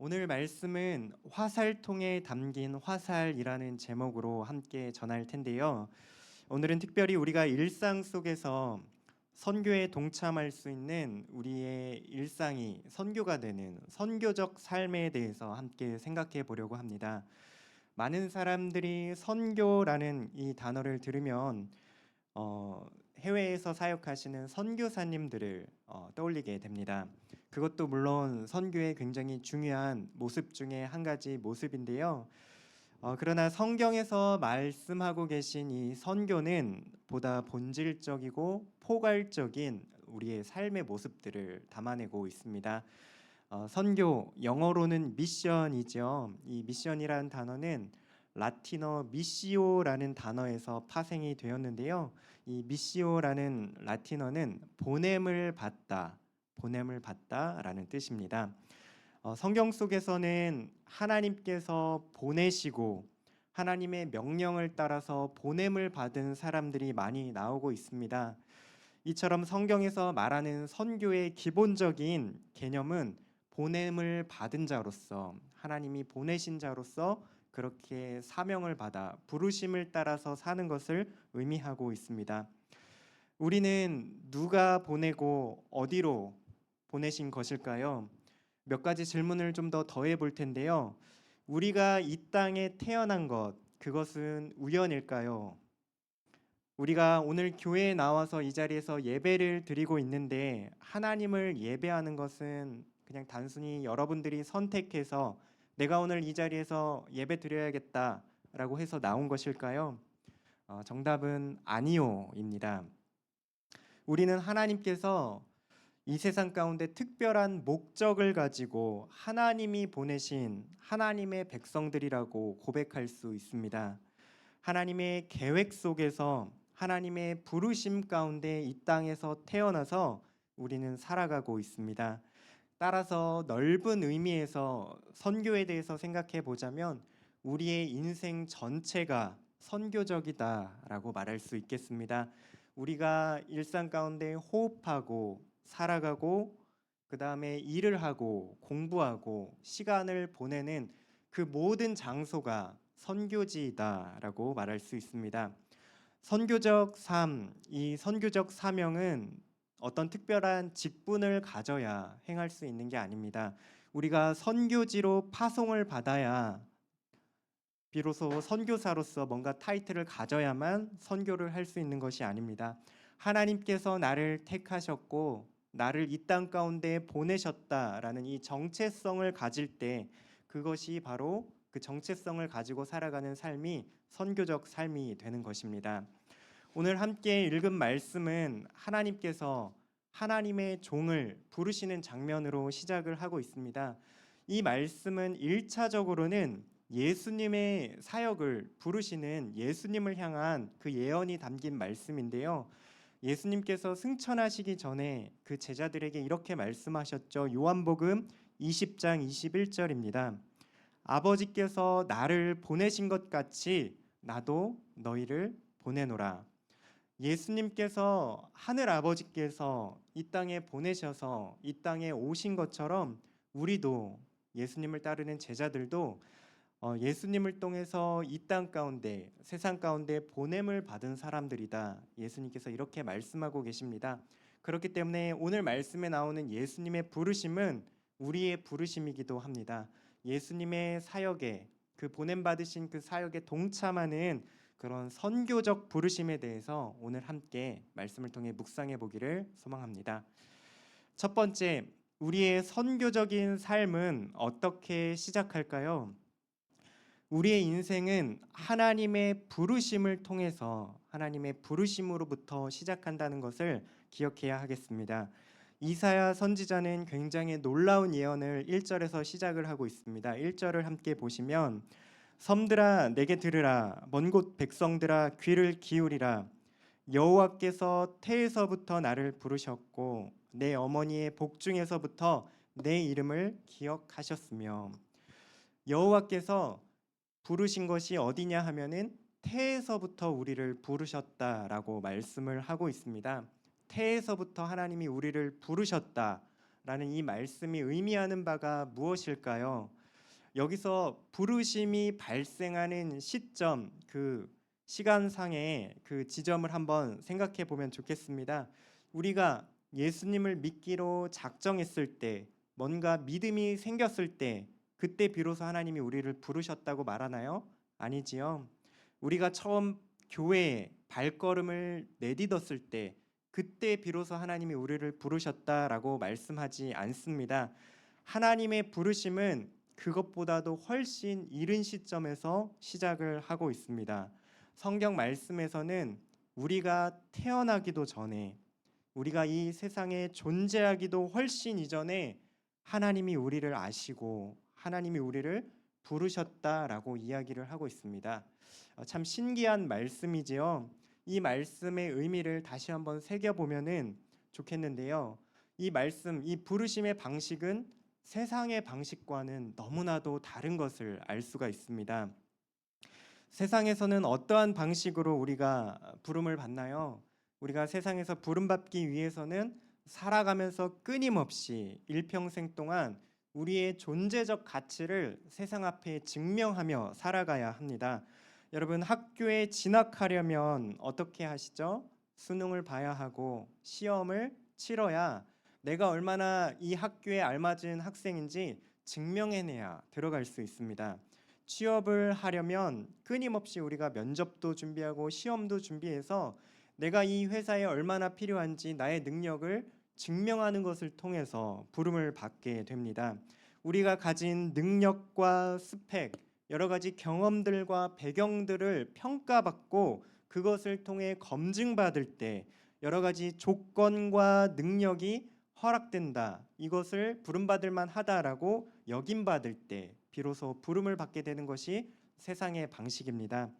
오늘 말씀은 화살통에 담긴 화살이라는 제목으로 함께 전할 텐데요. 오늘은 특별히 우리가 일상 속에서 선교에 동참할 수 있는 우리의 일상이 선교가 되는 선교적 삶에 대해서 함께 생각해 보려고 합니다. 많은 사람들이 선교라는 이 단어를 들으면 해외에서 사역하시는 선교사님들을 떠올리게 됩니다. 그것도 물론 선교의 굉장히 중요한 모습 중에 한 가지 모습인데요. 그러나 성경에서 말씀하고 계신 이 선교는 보다 본질적이고 포괄적인 우리의 삶의 모습들을 담아내고 있습니다. 선교, 영어로는 미션이죠. 이 미션이라는 단어는 라틴어 미시오라는 단어에서 파생이 되었는데요. 이 미시오라는 라틴어는 보냄을 받다라는 뜻입니다. 성경 속에서는 하나님께서 보내시고 하나님의 명령을 따라서 보냄을 받은 사람들이 많이 나오고 있습니다. 이처럼 성경에서 말하는 선교의 기본적인 개념은 보냄을 받은 자로서 하나님이 보내신 자로서 그렇게 사명을 받아 부르심을 따라서 사는 것을 의미하고 있습니다. 우리는 누가 보내고 어디로 보내신 것일까요? 몇 가지 질문을 좀 더 더해 볼 텐데요. 우리가 이 땅에 태어난 것, 그것은 우연일까요? 우리가 오늘 교회에 나와서 이 자리에서 예배를 드리고 있는데 하나님을 예배하는 것은 그냥 단순히 여러분들이 선택해서 내가 오늘 이 자리에서 예배 드려야겠다라고 해서 나온 것일까요? 정답은 아니요입니다. 우리는 하나님께서 이 세상 가운데 특별한 목적을 가지고 하나님이 보내신 하나님의 백성들이라고 고백할 수 있습니다. 하나님의 계획 속에서 하나님의 부르심 가운데 이 땅에서 태어나서 우리는 살아가고 있습니다. 따라서 넓은 의미에서 선교에 대해서 생각해 보자면 우리의 인생 전체가 선교적이다라고 말할 수 있겠습니다. 우리가 일상 가운데 호흡하고 살아가고 그다음에 일을 하고 공부하고 시간을 보내는 그 모든 장소가 선교지이다라고 말할 수 있습니다. 선교적 삶, 이 선교적 사명은 어떤 특별한 직분을 가져야 행할 수 있는 게 아닙니다. 우리가 선교지로 파송을 받아야 비로소 선교사로서 뭔가 타이틀을 가져야만 선교를 할 수 있는 것이 아닙니다. 하나님께서 나를 택하셨고 나를 이 땅 가운데 보내셨다라는 이 정체성을 가질 때 그것이 바로 그 정체성을 가지고 살아가는 삶이 선교적 삶이 되는 것입니다. 오늘 함께 읽은 말씀은 하나님께서 하나님의 종을 부르시는 장면으로 시작을 하고 있습니다. 이 말씀은 1차적으로는 예수님의 사역을 부르시는 예수님을 향한 그 예언이 담긴 말씀인데요. 예수님께서 승천하시기 전에 그 제자들에게 이렇게 말씀하셨죠. 요한복음 20장 21절입니다. 아버지께서 나를 보내신 것 같이 나도 너희를 보내노라. 예수님께서 하늘 아버지께서 이 땅에 보내셔서 이 땅에 오신 것처럼 우리도 예수님을 따르는 제자들도 예수님을 통해서 이 땅 가운데 세상 가운데 보냄을 받은 사람들이다. 예수님께서 이렇게 말씀하고 계십니다. 그렇기 때문에 오늘 말씀에 나오는 예수님의 부르심은 우리의 부르심이기도 합니다. 예수님의 사역에 그 보냄 받으신 그 사역에 동참하는 그런 선교적 부르심에 대해서 오늘 함께 말씀을 통해 묵상해 보기를 소망합니다. 첫 번째, 우리의 선교적인 삶은 어떻게 시작할까요? 우리의 인생은 하나님의 부르심을 통해서 하나님의 부르심으로부터 시작한다는 것을 기억해야 하겠습니다. 이사야 선지자는 굉장히 놀라운 예언을 1절에서 시작을 하고 있습니다. 1절을 함께 보시면 섬들아 내게 들으라 먼 곳 백성들아 귀를 기울이라 여호와께서 태에서부터 나를 부르셨고 내 어머니의 복중에서부터 내 이름을 기억하셨으며 여호와께서 부르신 것이 어디냐 하면은 태에서부터 우리를 부르셨다라고 말씀을 하고 있습니다. 태에서부터 하나님이 우리를 부르셨다. 라는 이 말씀이 의미하는 바가 무엇일까요? 여기서 부르심이 발생하는 시점, 그 시간상의 그 지점을 한번 생각해 보면 좋겠습니다. 우리가 예수님을 믿기로 작정했을 때, 뭔가 믿음이 생겼을 때, 그때 비로소 하나님이 우리를 부르셨다고 말하나요? 아니지요. 우리가 처음 교회에 발걸음을 내딛었을 때, 그때 비로소 하나님이 우리를 부르셨다라고 말씀하지 않습니다. 하나님의 부르심은 그것보다도 훨씬 이른 시점에서 시작을 하고 있습니다. 성경 말씀에서는 우리가 태어나기도 전에, 우리가 이 세상에 존재하기도 훨씬 이전에 하나님이 우리를 아시고 하나님이 우리를 부르셨다라고 이야기를 하고 있습니다. 참 신기한 말씀이지요. 이 말씀의 의미를 다시 한번 새겨보면은 좋겠는데요. 이 말씀, 이 부르심의 방식은 세상의 방식과는 너무나도 다른 것을 알 수가 있습니다. 세상에서는 어떠한 방식으로 우리가 부름을 받나요? 우리가 세상에서 부름받기 위해서는 살아가면서 끊임없이 일평생 동안 우리의 존재적 가치를 세상 앞에 증명하며 살아가야 합니다. 여러분, 학교에 진학하려면 어떻게 하시죠? 수능을 봐야 하고 시험을 치러야 내가 얼마나 이 학교에 알맞은 학생인지 증명해내야 들어갈 수 있습니다. 취업을 하려면 끊임없이 우리가 면접도 준비하고 시험도 준비해서 내가 이 회사에 얼마나 필요한지 나의 능력을 증명하는 것을 통해서 부름을 받게 됩니다. 우리가 가진 능력과 스펙, 여러 가지 경험들과 배경들을 평가받고 그것을 통해 검증받을 때 여러 가지 조건과 능력이 허락된다. 이것을 부름받을 만하다라고 여김받을 때 비로소 부름을 받게 되는 것이 세상의 방식입니다.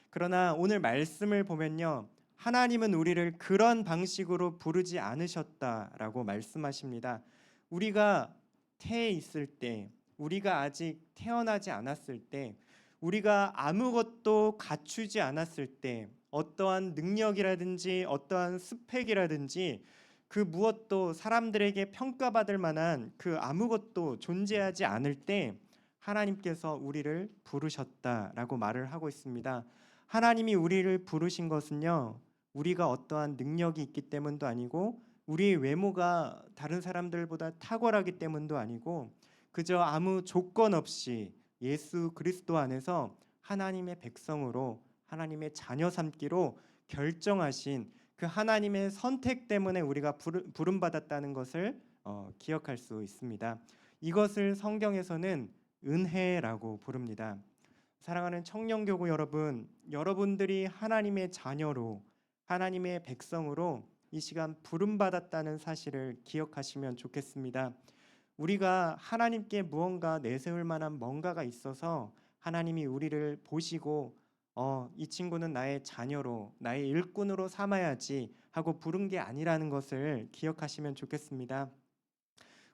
그러나 오늘 말씀을 보면요. 하나님은 우리를 그런 방식으로 부르지 않으셨다라고 말씀하십니다. 우리가 태에 있을 때, 우리가 아직 태어나지 않았을 때, 우리가 아무것도 갖추지 않았을 때, 어떠한 능력이라든지 어떠한 스펙이라든지 그 무엇도 사람들에게 평가받을 만한 그 아무것도 존재하지 않을 때 하나님께서 우리를 부르셨다라고 말을 하고 있습니다. 하나님이 우리를 부르신 것은요, 우리가 어떠한 능력이 있기 때문도 아니고 우리의 외모가 다른 사람들보다 탁월하기 때문도 아니고 그저 아무 조건 없이 예수 그리스도 안에서 하나님의 백성으로 하나님의 자녀 삼기로 결정하신 그 하나님의 선택 때문에 우리가 부름받았다는 것을 기억할 수 있습니다. 이것을 성경에서는 은혜라고 부릅니다. 사랑하는 청년교구 여러분, 여러분들이 하나님의 자녀로 하나님의 백성으로 이 시간 부름받았다는 사실을 기억하시면 좋겠습니다. 우리가 하나님께 무언가 내세울 만한 뭔가가 있어서 하나님이 우리를 보시고 이 친구는 나의 자녀로 나의 일꾼으로 삼아야지 하고 부른 게 아니라는 것을 기억하시면 좋겠습니다.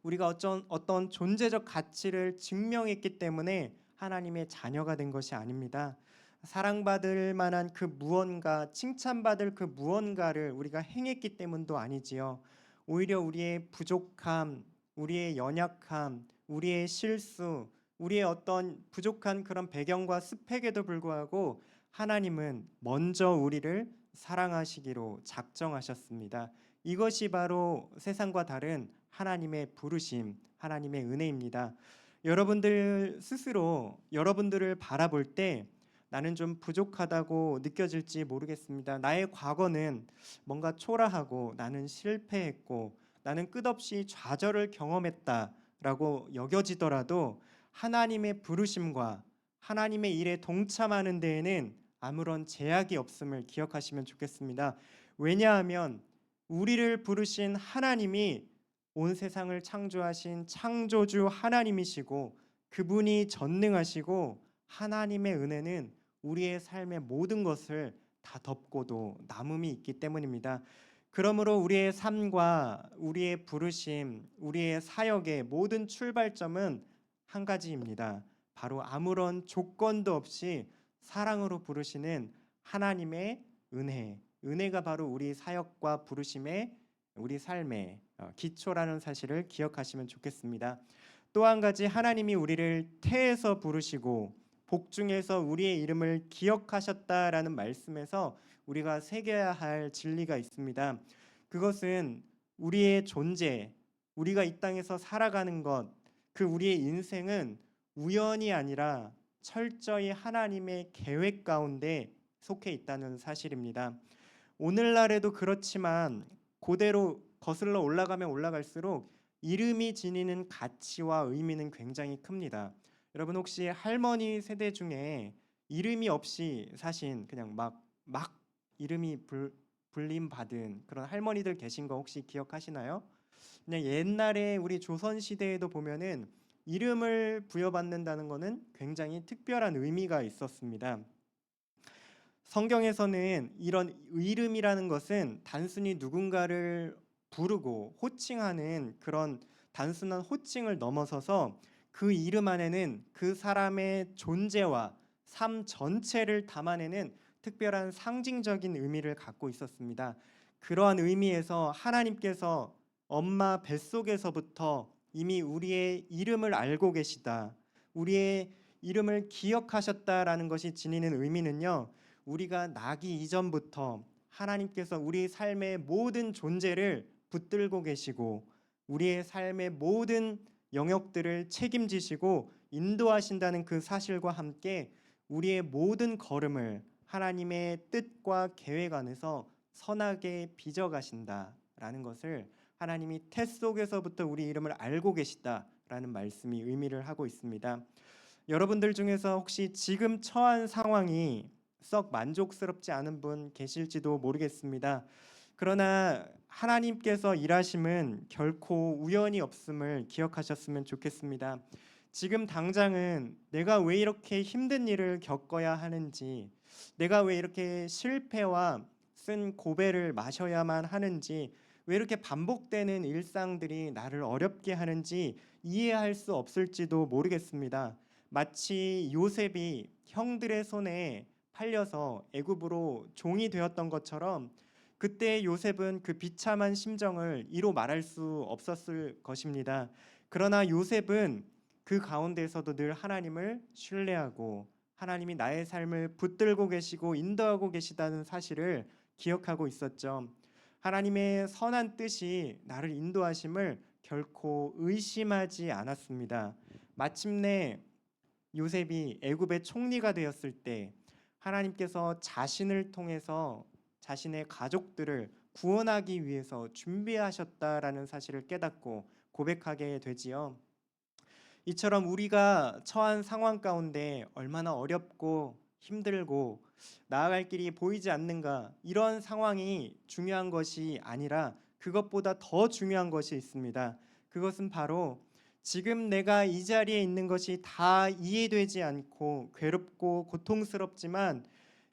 우리가 어떤 존재적 가치를 증명했기 때문에 하나님의 자녀가 된 것이 아닙니다. 사랑받을 만한 그 무언가, 칭찬받을 그 무언가를 우리가 행했기 때문도 아니지요. 오히려 우리의 부족함, 우리의 연약함, 우리의 실수, 우리의 어떤 부족한 그런 배경과 스펙에도 불구하고 하나님은 먼저 우리를 사랑하시기로 작정하셨습니다. 이것이 바로 세상과 다른 하나님의 부르심, 하나님의 은혜입니다. 여러분들 스스로 여러분들을 바라볼 때 나는 좀 부족하다고 느껴질지 모르겠습니다. 나의 과거는 뭔가 초라하고 나는 실패했고 나는 끝없이 좌절을 경험했다라고 여겨지더라도 하나님의 부르심과 하나님의 일에 동참하는 데에는 아무런 제약이 없음을 기억하시면 좋겠습니다. 왜냐하면 우리를 부르신 하나님이 온 세상을 창조하신 창조주 하나님이시고 그분이 전능하시고 하나님의 은혜는 우리의 삶의 모든 것을 다 덮고도 남음이 있기 때문입니다. 그러므로 우리의 삶과 우리의 부르심, 우리의 사역의 모든 출발점은 한 가지입니다. 바로 아무런 조건도 없이 사랑으로 부르시는 하나님의 은혜가 바로 우리 사역과 부르심의 우리 삶의 기초라는 사실을 기억하시면 좋겠습니다. 또 한 가지, 하나님이 우리를 태에서 부르시고 복중에서 우리의 이름을 기억하셨다라는 말씀에서 우리가 새겨야 할 진리가 있습니다. 그것은 우리의 존재, 우리가 이 땅에서 살아가는 것, 그 우리의 인생은 우연이 아니라 철저히 하나님의 계획 가운데 속해 있다는 사실입니다. 오늘날에도 그렇지만 고대로 거슬러 올라가면 올라갈수록 이름이 지니는 가치와 의미는 굉장히 큽니다. 여러분, 혹시 할머니 세대 중에 이름이 없이 사신, 그냥 막 이름이 불림 받은 그런 할머니들 계신 거 혹시 기억하시나요? 그냥 옛날에 우리 조선 시대에도 보면은 이름을 부여받는다는 것은 굉장히 특별한 의미가 있었습니다. 성경에서는 이런 이름이라는 것은 단순히 누군가를 부르고 호칭하는 그런 단순한 호칭을 넘어서서 그 이름 안에는 그 사람의 존재와 삶 전체를 담아내는 특별한 상징적인 의미를 갖고 있었습니다. 그러한 의미에서 하나님께서 엄마 뱃속에서부터 이미 우리의 이름을 알고 계시다, 우리의 이름을 기억하셨다라는 것이 지니는 의미는요, 우리가 나기 이전부터 하나님께서 우리 삶의 모든 존재를 붙들고 계시고 우리의 삶의 모든 영역들을 책임지시고 인도하신다는 그 사실과 함께 우리의 모든 걸음을 하나님의 뜻과 계획 안에서 선하게 빚어가신다라는 것을, 하나님이 태 속에서부터 우리 이름을 알고 계시다라는 말씀이 의미를 하고 있습니다. 여러분들 중에서 혹시 지금 처한 상황이 썩 만족스럽지 않은 분 계실지도 모르겠습니다. 그러나 하나님께서 일하심은 결코 우연이 없음을 기억하셨으면 좋겠습니다. 지금 당장은 내가 왜 이렇게 힘든 일을 겪어야 하는지, 내가 왜 이렇게 실패와 쓴 고배를 마셔야만 하는지, 왜 이렇게 반복되는 일상들이 나를 어렵게 하는지 이해할 수 없을지도 모르겠습니다. 마치 요셉이 형들의 손에 팔려서 애굽으로 종이 되었던 것처럼 그때 요셉은 그 비참한 심정을 이로 말할 수 없었을 것입니다. 그러나 요셉은 그 가운데에서도 늘 하나님을 신뢰하고 하나님이 나의 삶을 붙들고 계시고 인도하고 계시다는 사실을 기억하고 있었죠. 하나님의 선한 뜻이 나를 인도하심을 결코 의심하지 않았습니다. 마침내 요셉이 애굽의 총리가 되었을 때 하나님께서 자신을 통해서 자신의 가족들을 구원하기 위해서 준비하셨다라는 사실을 깨닫고 고백하게 되지요. 이처럼 우리가 처한 상황 가운데 얼마나 어렵고 힘들고 나아갈 길이 보이지 않는가, 이런 상황이 중요한 것이 아니라 그것보다 더 중요한 것이 있습니다. 그것은 바로 지금 내가 이 자리에 있는 것이 다 이해되지 않고 괴롭고 고통스럽지만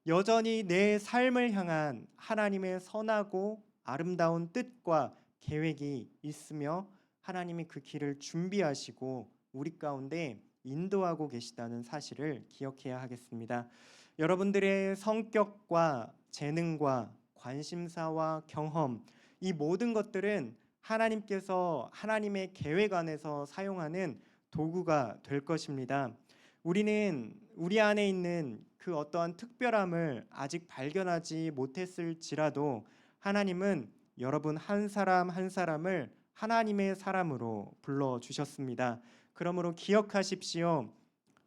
여전히 내 삶을 향한 하나님의 선하고 아름다운 뜻과 계획이 있으며 하나님이 그 길을 준비하시고 우리 가운데 인도하고 계시다는 사실을 기억해야 하겠습니다. 여러분들의 성격과 재능과 관심사와 경험, 이 모든 것들은 하나님께서 하나님의 계획 안에서 사용하는 도구가 될 것입니다. 우리는 우리 안에 있는 그 어떠한 특별함을 아직 발견하지 못했을지라도 하나님은 여러분 한 사람 한 사람을 하나님의 사람으로 불러 주셨습니다. 그러므로 기억하십시오.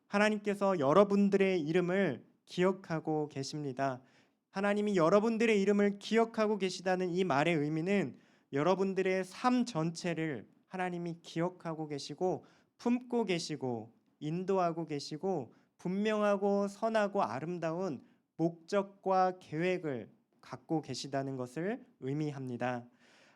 하나님께서 여러분들의 이름을 기억하고 계십니다. 하나님이 여러분들의 이름을 기억하고 계시다는 이 말의 의미는 여러분들의 삶 전체를 하나님이 기억하고 계시고 품고 계시고 인도하고 계시고 분명하고 선하고 아름다운 목적과 계획을 갖고 계시다는 것을 의미합니다.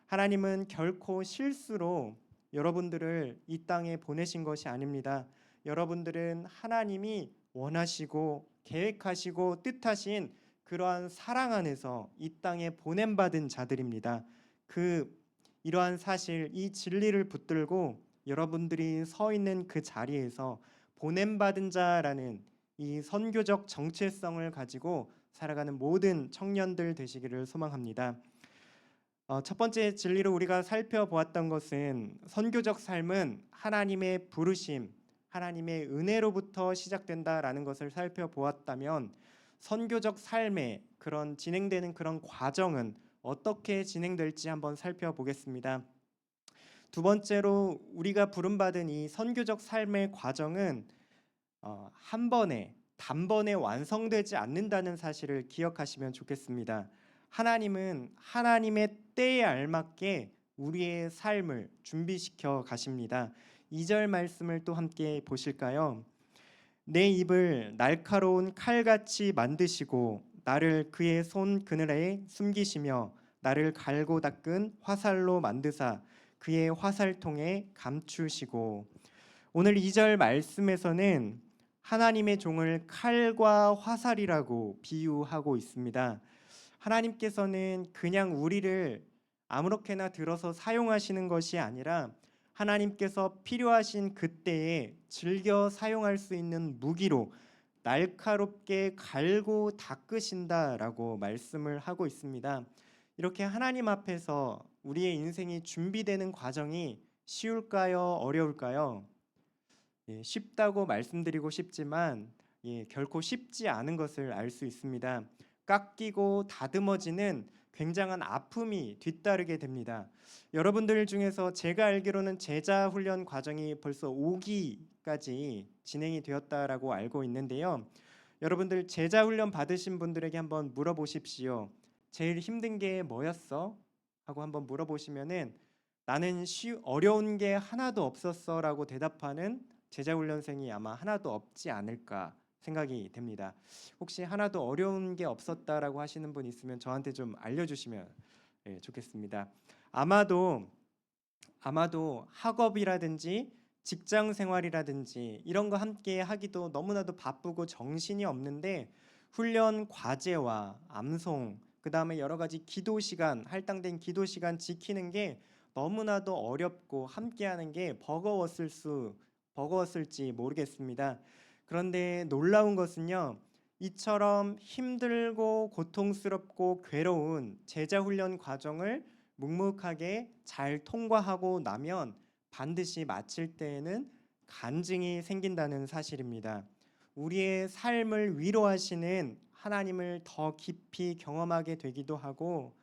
하나님은 결코 실수로 여러분들을 이 땅에 보내신 것이 아닙니다. 여러분들은 하나님이 원하시고 계획하시고 뜻하신 그러한 사랑 안에서 이 땅에 보냄받은 자들입니다. 이러한 사실, 이 진리를 붙들고 여러분들이 서 있는 그 자리에서 보냄받은 자라는 이 선교적 정체성을 가지고 살아가는 모든 청년들 되시기를 소망합니다. 첫 번째 진리로 우리가 살펴보았던 것은 선교적 삶은 하나님의 부르심, 하나님의 은혜로부터 시작된다라는 것을 살펴보았다면 선교적 삶의 그런 진행되는 그런 과정은 어떻게 진행될지 한번 살펴보겠습니다. 두 번째로 우리가 부름받은 이 선교적 삶의 과정은 한 번에 단번에 완성되지 않는다는 사실을 기억하시면 좋겠습니다. 하나님은 하나님의 때에 알맞게 우리의 삶을 준비시켜 가십니다. 2절 말씀을 또 함께 보실까요? 내 입을 날카로운 칼같이 만드시고 나를 그의 손 그늘에 숨기시며 나를 갈고 닦은 화살로 만드사 그의 화살통에 감추시고. 오늘 2절 말씀에서는 하나님의 종을 칼과 화살이라고 비유하고 있습니다. 하나님께서는 그냥 우리를 아무렇게나 들어서 사용하시는 것이 아니라 하나님께서 필요하신 그때에 즐겨 사용할 수 있는 무기로 날카롭게 갈고 닦으신다라고 말씀을 하고 있습니다. 이렇게 하나님 앞에서 우리의 인생이 준비되는 과정이 쉬울까요? 어려울까요? 쉽다고 말씀드리고 싶지만 결코 쉽지 않은 것을 알 수 있습니다. 깎이고 다듬어지는 굉장한 아픔이 뒤따르게 됩니다. 여러분들 중에서 제가 알기로는 제자 훈련 과정이 벌써 5기까지 진행이 되었다라고 알고 있는데요. 여러분들 제자 훈련 받으신 분들에게 한번 물어보십시오. 제일 힘든 게 뭐였어? 하고 한번 물어보시면은 나는 어려운 게 하나도 없었어라고 대답하는 제자훈련생이 아마 하나도 없지 않을까 생각이 됩니다. 혹시 하나도 어려운 게 없었다라고 하시는 분 있으면 저한테 좀 알려주시면 좋겠습니다. 아마도 학업이라든지 직장 생활이라든지 이런 거 함께 하기도 너무나도 바쁘고 정신이 없는데 훈련 과제와 암송 그다음에 여러 가지 기도 시간, 할당된 기도 시간 지키는 게 너무나도 어렵고 함께하는 게 버거웠을지 모르겠습니다. 그런데 놀라운 것은요. 이처럼 힘들고 고통스럽고 괴로운 제자 훈련 과정을 묵묵하게 잘 통과하고 나면 반드시 마칠 때에는 간증이 생긴다는 사실입니다. 우리의 삶을 위로하시는 하나님을 더 깊이 경험하게 되기도 하고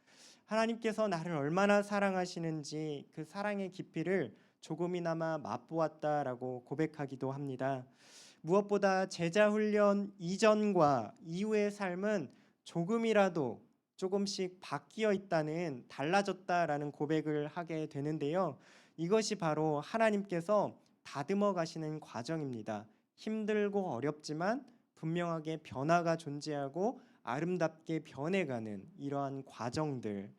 하나님께서 나를 얼마나 사랑하시는지 그 사랑의 깊이를 조금이나마 맛보았다라고 고백하기도 합니다. 무엇보다 제자 훈련 이전과 이후의 삶은 조금이라도 조금씩 바뀌어 있다는 달라졌다라는 고백을 하게 되는데요. 이것이 바로 하나님께서 다듬어 가시는 과정입니다. 힘들고 어렵지만 분명하게 변화가 존재하고 아름답게 변해가는 이러한 과정들.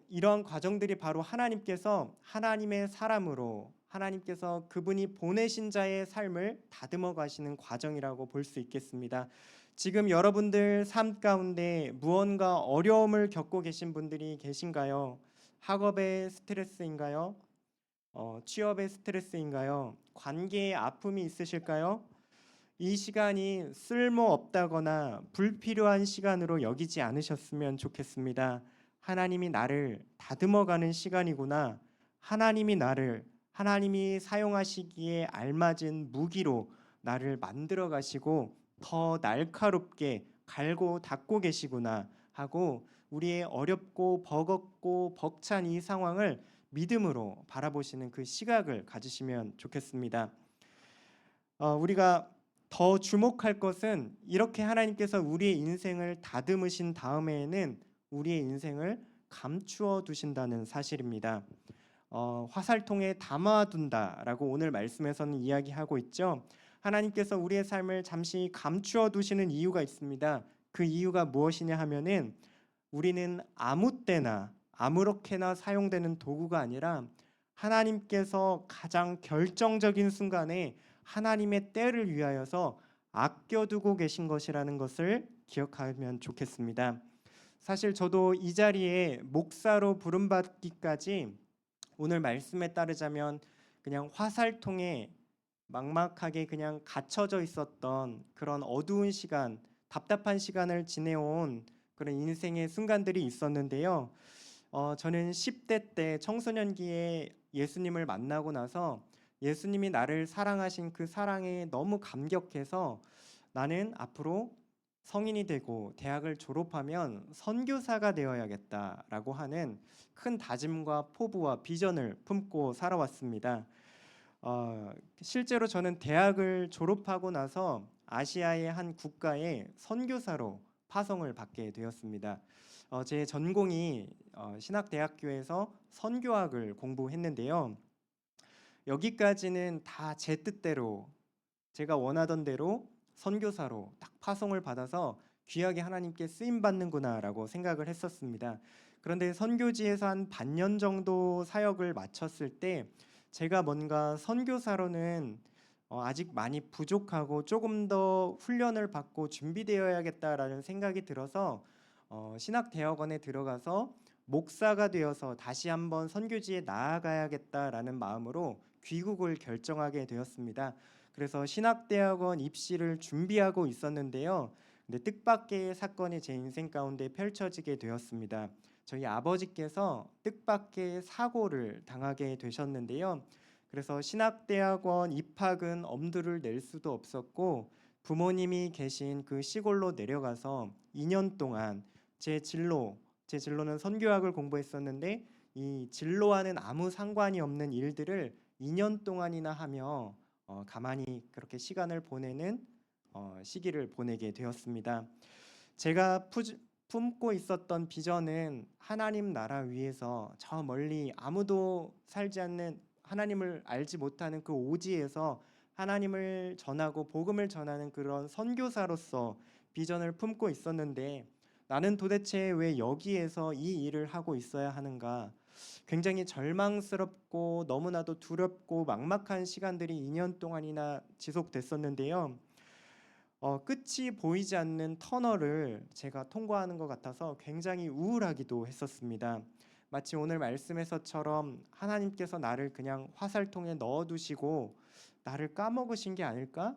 이러한 과정들이 바로 하나님께서 하나님의 사람으로 하나님께서 그분이 보내신 자의 삶을 다듬어 가시는 과정이라고 볼 수 있겠습니다. 지금 여러분들 삶 가운데 무언가 어려움을 겪고 계신 분들이 계신가요? 학업의 스트레스인가요? 취업의 스트레스인가요? 관계의 아픔이 있으실까요? 이 시간이 쓸모없다거나 불필요한 시간으로 여기지 않으셨으면 좋겠습니다. 하나님이 나를 다듬어가는 시간이구나. 하나님이 사용하시기에 알맞은 무기로 나를 만들어 가시고 더 날카롭게 갈고 닦고 계시구나 하고 우리의 어렵고 버겁고 벅찬 이 상황을 믿음으로 바라보시는 그 시각을 가지시면 좋겠습니다. 우리가 더 주목할 것은 이렇게 하나님께서 우리의 인생을 다듬으신 다음에는 우리의 인생을 감추어 두신다는 사실입니다. 화살통에 담아둔다라고 오늘 말씀에서는 이야기하고 있죠. 하나님께서 우리의 삶을 잠시 감추어 두시는 이유가 있습니다. 그 이유가 무엇이냐 하면은 우리는 아무 때나 아무렇게나 사용되는 도구가 아니라 하나님께서 가장 결정적인 순간에 하나님의 때를 위하여서 아껴두고 계신 것이라는 것을 기억하면 좋겠습니다. 사실 저도 이 자리에 목사로 부름받기까지 오늘 말씀에 따르자면 그냥 화살통에 막막하게 그냥 갇혀져 있었던 그런 어두운 시간, 답답한 시간을 지내온 그런 인생의 순간들이 있었는데요. 저는 10대 때 청소년기에 예수님을 만나고 나서 예수님이 나를 사랑하신 그 사랑에 너무 감격해서 나는 앞으로 성인이 되고 대학을 졸업하면 선교사가 되어야겠다라고 하는 큰 다짐과 포부와 비전을 품고 살아왔습니다. 실제로 저는 대학을 졸업하고 나서 아시아의 한 국가에 선교사로 파송을 받게 되었습니다. 제 전공이 신학대학교에서 선교학을 공부했는데요. 여기까지는 다 제 뜻대로 제가 원하던 대로 선교사로 딱 파송을 받아서 귀하게 하나님께 쓰임 받는구나라고 생각을 했었습니다. 그런데 선교지에서 한 반년 정도 사역을 마쳤을 때 제가 뭔가 선교사로는 아직 많이 부족하고 조금 더 훈련을 받고 준비되어야겠다라는 생각이 들어서 신학대학원에 들어가서 목사가 되어서 다시 한번 선교지에 나아가야겠다라는 마음으로 귀국을 결정하게 되었습니다. 그래서 신학대학원 입시를 준비하고 있었는데요. 근데 뜻밖의 사건이 제 인생 가운데 펼쳐지게 되었습니다. 저희 아버지께서 뜻밖의 사고를 당하게 되셨는데요. 그래서 신학대학원 입학은 엄두를 낼 수도 없었고 부모님이 계신 그 시골로 내려가서 2년 동안 제 진로는 선교학을 공부했었는데 이 진로와는 아무 상관이 없는 일들을 2년 동안이나 하며 가만히 그렇게 시간을 보내는 시기를 보내게 되었습니다. 제가 품고 있었던 비전은 하나님 나라 위에서 저 멀리 아무도 살지 않는 하나님을 알지 못하는 그 오지에서 하나님을 전하고 복음을 전하는 그런 선교사로서 비전을 품고 있었는데 나는 도대체 왜 여기에서 이 일을 하고 있어야 하는가? 굉장히 절망스럽고 너무나도 두렵고 막막한 시간들이 2년 동안이나 지속됐었는데요. 끝이 보이지 않는 터널을 제가 통과하는 것 같아서 굉장히 우울하기도 했었습니다. 마치 오늘 말씀에서처럼 하나님께서 나를 그냥 화살통에 넣어두시고 나를 까먹으신 게 아닐까?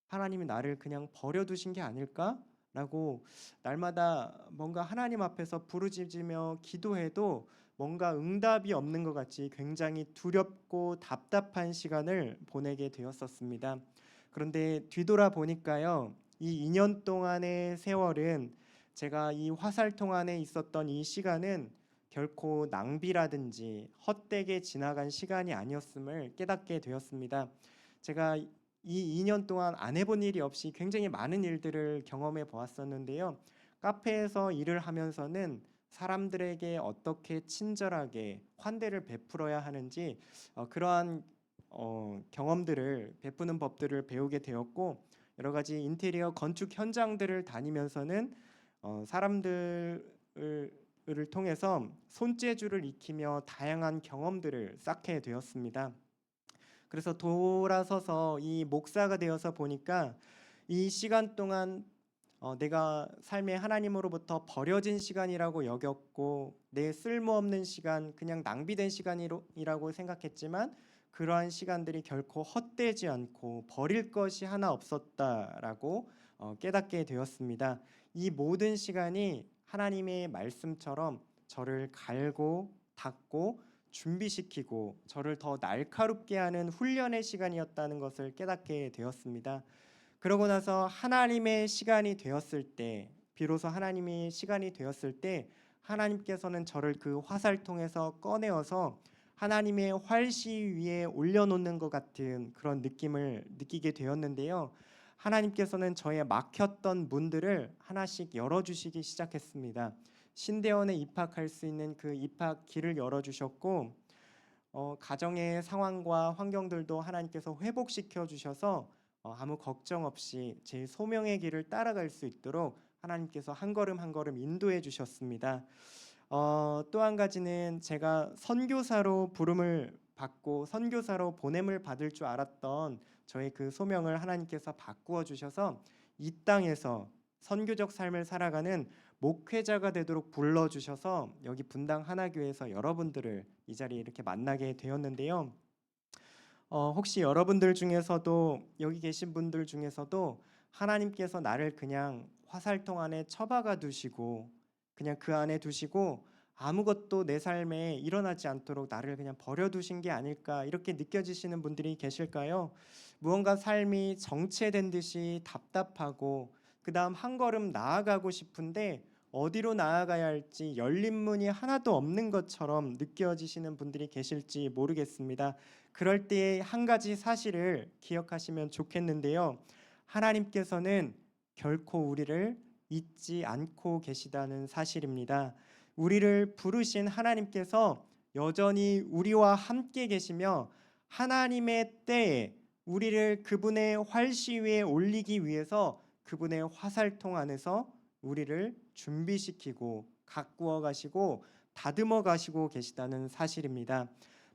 하나님이 나를 그냥 버려두신 게 아닐까? 라고 날마다 뭔가 하나님 앞에서 부르짖으며 기도해도 뭔가 응답이 없는 것 같이 굉장히 두렵고 답답한 시간을 보내게 되었었습니다. 그런데 뒤돌아 보니까요, 이 2년 동안의 세월은 제가 이 화살통 안에 있었던 이 시간은 결코 낭비라든지 헛되게 지나간 시간이 아니었음을 깨닫게 되었습니다. 제가 이 2년 동안 안 해본 일이 없이 굉장히 많은 일들을 경험해 보았었는데요. 카페에서 일을 하면서는 사람들에게 어떻게 친절하게 환대를 베풀어야 하는지 그러한 경험들을 베푸는 법들을 배우게 되었고 여러 가지 인테리어 건축 현장들을 다니면서는 사람들을 통해서 손재주를 익히며 다양한 경험들을 쌓게 되었습니다. 그래서 돌아서서 이 목사가 되어서 보니까 이 시간 동안 내가 삶의 하나님으로부터 버려진 시간이라고 여겼고 내 쓸모없는 시간, 그냥 낭비된 시간이라고 생각했지만 그러한 시간들이 결코 헛되지 않고 버릴 것이 하나 없었다라고 깨닫게 되었습니다. 이 모든 시간이 하나님의 말씀처럼 저를 갈고 닦고 준비시키고 저를 더 날카롭게 하는 훈련의 시간이었다는 것을 깨닫게 되었습니다. 그러고 나서 하나님의 시간이 되었을 때, 비로소 하나님의 시간이 되었을 때 하나님께서는 저를 그 화살통에서 꺼내어서 하나님의 활시 위에 올려놓는 것 같은 그런 느낌을 느끼게 되었는데요. 하나님께서는 저의 막혔던 문들을 하나씩 열어주시기 시작했습니다. 신대원에 입학할 수 있는 그 입학 길을 열어주셨고 가정의 상황과 환경들도 하나님께서 회복시켜 주셔서 아무 걱정 없이 제 소명의 길을 따라갈 수 있도록 하나님께서 한 걸음 한 걸음 인도해 주셨습니다. 또 한 가지는 제가 선교사로 부름을 받고 선교사로 보냄을 받을 줄 알았던 저의 그 소명을 하나님께서 바꾸어 주셔서 이 땅에서 선교적 삶을 살아가는 목회자가 되도록 불러주셔서 여기 분당 하나교회에서 여러분들을 이 자리에 이렇게 만나게 되었는데요. 혹시 여러분들 중에서도 여기 계신 분들 중에서도 하나님께서 나를 그냥 화살통 안에 처박아 두시고 그냥 그 안에 두시고 아무것도 내 삶에 일어나지 않도록 나를 그냥 버려두신 게 아닐까 이렇게 느껴지시는 분들이 계실까요? 무언가 삶이 정체된 듯이 답답하고 그 다음 한 걸음 나아가고 싶은데 어디로 나아가야 할지 열린 문이 하나도 없는 것처럼 느껴지시는 분들이 계실지 모르겠습니다. 그럴 때 한 가지 사실을 기억하시면 좋겠는데요. 하나님께서는 결코 우리를 잊지 않고 계시다는 사실입니다. 우리를 부르신 하나님께서 여전히 우리와 함께 계시며 하나님의 때에 우리를 그분의 활시 위에 올리기 위해서 그분의 화살통 안에서 우리를 준비시키고 가꾸어 가시고 다듬어 가시고 계시다는 사실입니다.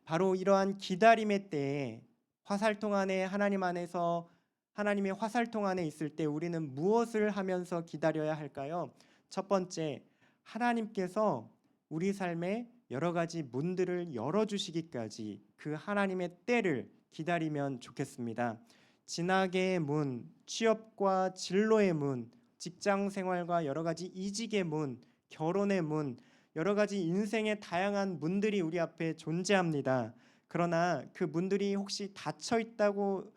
바로 이러한 기다림의 때에 화살통 안에 하나님 안에서 하나님의 화살통 안에 있을 때 우리는 무엇을 하면서 기다려야 할까요? 첫 번째, 하나님께서 우리 삶에 여러 가지 문들을 열어주시기까지 그 하나님의 때를 기다리면 좋겠습니다. 진학의 문, 취업과 진로의 문, 직장 생활과 여러 가지 이직의 문, 결혼의 문, 여러 가지 인생의 다양한 문들이 우리 앞에 존재합니다. 그러나 그 문들이 혹시 닫혀 있다고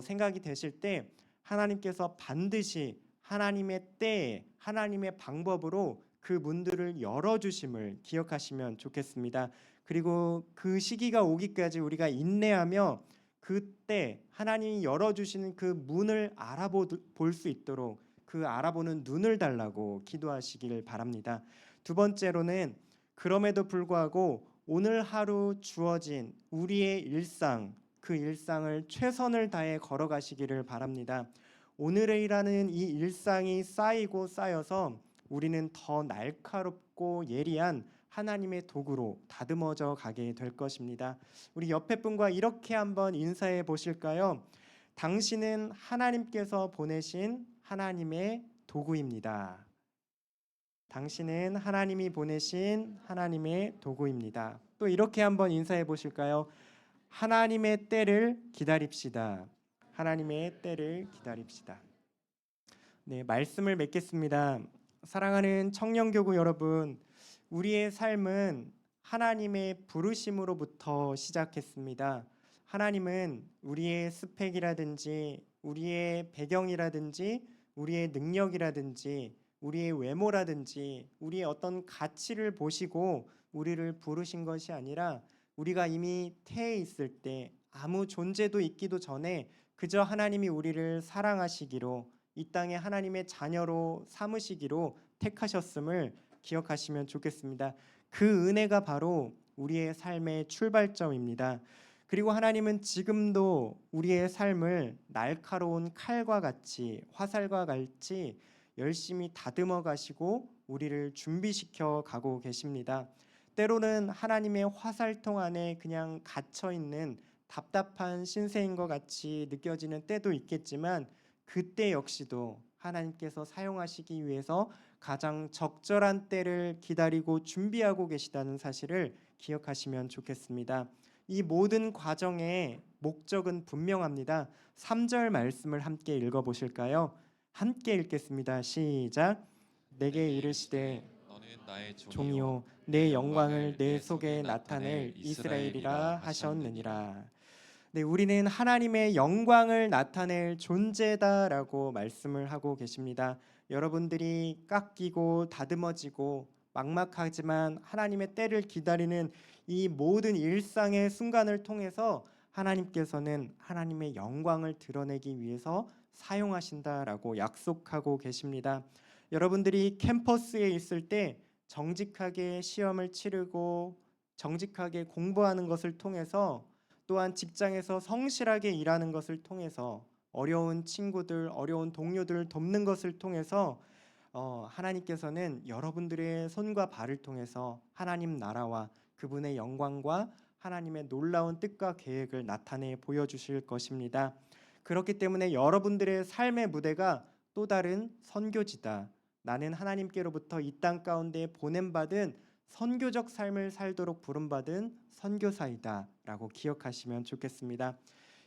생각이 되실 때 하나님께서 반드시 하나님의 때에 하나님의 방법으로 그 문들을 열어주심을 기억하시면 좋겠습니다. 그리고 그 시기가 오기까지 우리가 인내하며 그때 하나님이 열어주시는 그 문을 알아볼 수 있도록 그 알아보는 눈을 달라고 기도하시길 바랍니다. 두 번째로는 그럼에도 불구하고 오늘 하루 주어진 우리의 일상, 그 일상을 최선을 다해 걸어가시기를 바랍니다. 오늘이라는 이 일상이 쌓이고 쌓여서 우리는 더 날카롭고 예리한 하나님의 도구로 다듬어져 가게 될 것입니다. 우리 옆에 분과 이렇게 한번 인사해 보실까요? 당신은 하나님께서 보내신 하나님의 도구입니다. 당신은 하나님이 보내신 하나님의 도구입니다. 또 이렇게 한번 인사해 보실까요? 하나님의 때를 기다립시다. 하나님의 때를 기다립시다. 네, 말씀을 맺겠습니다. 사랑하는 청년교구 여러분, 우리의 삶은 하나님의 부르심으로부터 시작했습니다. 하나님은 우리의 스펙이라든지 우리의 배경이라든지 우리의 능력이라든지 우리의 외모라든지 우리의 어떤 가치를 보시고 우리를 부르신 것이 아니라 우리가 이미 태에 있을 때 아무 존재도 있기도 전에 그저 하나님이 우리를 사랑하시기로 이 땅에 하나님의 자녀로 삼으시기로 택하셨음을 기억하시면 좋겠습니다. 그 은혜가 바로 우리의 삶의 출발점입니다. 그리고 하나님은 지금도 우리의 삶을 날카로운 칼과 같이 화살과 같이 열심히 다듬어 가시고 우리를 준비시켜 가고 계십니다. 때로는 하나님의 화살통 안에 그냥 갇혀 있는 답답한 신세인 것 같이 느껴지는 때도 있겠지만 그때 역시도 하나님께서 사용하시기 위해서 가장 적절한 때를 기다리고 준비하고 계시다는 사실을 기억하시면 좋겠습니다. 이 모든 과정의 목적은 분명합니다. 3절 말씀을 함께 읽어보실까요? 함께 읽겠습니다. 시작. 내게 이르시되 너는 나의 종이요 내 영광을 내 속에 나타낼 이스라엘이라 하셨느니라. 네, 우리는 하나님의 영광을 나타낼 존재다라고 말씀을 하고 계십니다. 여러분들이 깎이고 다듬어지고 막막하지만 하나님의 때를 기다리는 이 모든 일상의 순간을 통해서 하나님께서는 하나님의 영광을 드러내기 위해서 사용하신다라고 약속하고 계십니다. 여러분들이 캠퍼스에 있을 때 정직하게 시험을 치르고 정직하게 공부하는 것을 통해서 또한 직장에서 성실하게 일하는 것을 통해서 어려운 친구들, 어려운 동료들을 돕는 것을 통해서 하나님께서는 여러분들의 손과 발을 통해서 하나님 나라와 그분의 영광과 하나님의 놀라운 뜻과 계획을 나타내 보여주실 것입니다. 그렇기 때문에 여러분들의 삶의 무대가 또 다른 선교지다. 나는 하나님께로부터 이 땅 가운데 보냄받은 선교적 삶을 살도록 부름받은 선교사이다 라고 기억하시면 좋겠습니다.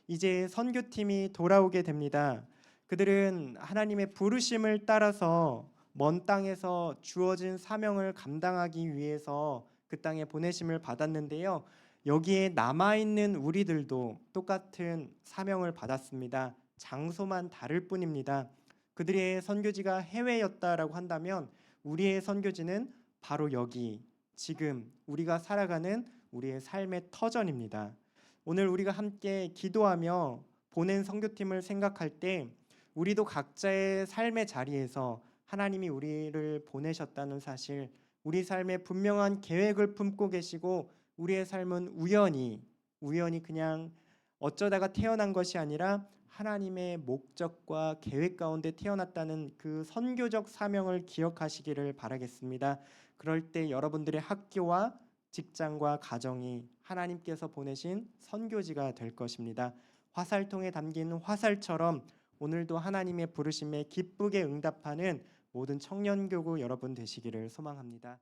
이제 선교팀이 돌아오게 됩니다. 그들은 하나님의 부르심을 따라서 먼 땅에서 주어진 사명을 감당하기 위해서 그 땅에 보내심을 받았는데요. 여기에 남아있는 우리들도 똑같은 사명을 받았습니다. 장소만 다를 뿐입니다. 그들의 선교지가 해외였다라고 한다면 우리의 선교지는 바로 여기, 지금 우리가 살아가는 우리의 삶의 터전입니다. 오늘 우리가 함께 기도하며 보낸 선교팀을 생각할 때 우리도 각자의 삶의 자리에서 하나님이 우리를 보내셨다는 사실, 우리 삶에 분명한 계획을 품고 계시고 우리의 삶은 우연히 그냥 어쩌다가 태어난 것이 아니라 하나님의 목적과 계획 가운데 태어났다는 그 선교적 사명을 기억하시기를 바라겠습니다. 그럴 때 여러분들의 학교와 직장과 가정이 하나님께서 보내신 선교지가 될 것입니다. 화살통에 담긴 화살처럼 오늘도 하나님의 부르심에 기쁘게 응답하는 모든 청년교구 여러분 되시기를 소망합니다.